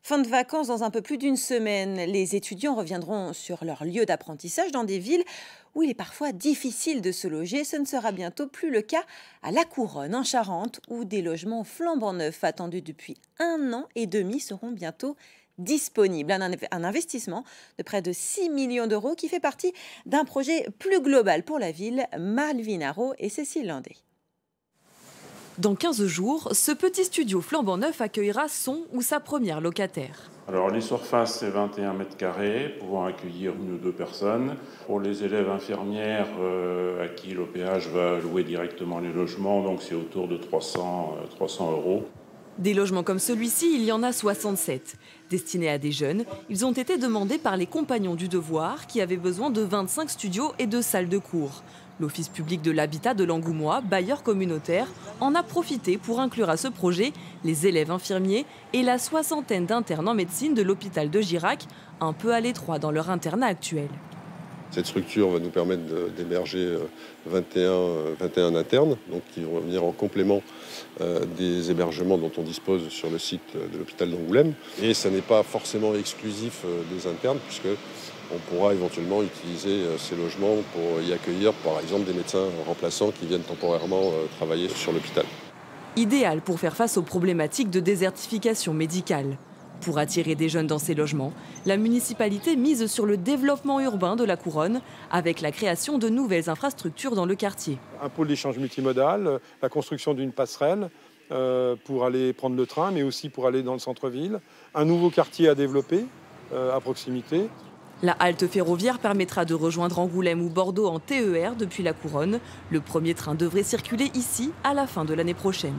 Fin de vacances dans un peu plus d'une semaine. Les étudiants reviendront sur leur lieu d'apprentissage dans des villes où il est parfois difficile de se loger. Ce ne sera bientôt plus le cas à La Couronne, en Charente, où des logements flambant neufs attendus depuis 1 an et demi seront bientôt disponibles. Un investissement de près de 6 millions d'euros qui fait partie d'un projet plus global pour la ville. Malvin Haro et Cécile Landé. Dans 15 jours, ce petit studio flambant neuf accueillera son ou sa première locataire. Alors les surfaces, c'est 21 mètres carrés, pouvant accueillir une ou deux personnes. Pour les élèves infirmières à qui l'OPH va louer directement les logements, donc c'est autour de 300 euros. Des logements comme celui-ci, il y en a 67. Destinés à des jeunes, ils ont été demandés par les Compagnons du Devoir qui avaient besoin de 25 studios et de salles de cours. L'Office public de l'habitat de l'Angoumois, bailleur communautaire, en a profité pour inclure à ce projet les élèves infirmiers et la soixantaine d'internes en médecine de l'hôpital de Girac, un peu à l'étroit dans leur internat actuel. Cette structure va nous permettre d'héberger 21 internes, donc qui vont venir en complément des hébergements dont on dispose sur le site de l'hôpital d'Angoulême. Et ça n'est pas forcément exclusif des internes, puisque on pourra éventuellement utiliser ces logements pour y accueillir, par exemple, des médecins remplaçants qui viennent temporairement travailler sur l'hôpital. Idéal pour faire face aux problématiques de désertification médicale. Pour attirer des jeunes dans ces logements, la municipalité mise sur le développement urbain de la Couronne avec la création de nouvelles infrastructures dans le quartier. Un pôle d'échange multimodal, la construction d'une passerelle pour aller prendre le train, mais aussi pour aller dans le centre-ville. Un nouveau quartier à développer à proximité. La halte ferroviaire permettra de rejoindre Angoulême ou Bordeaux en TER depuis la Couronne. Le premier train devrait circuler ici à la fin de l'année prochaine.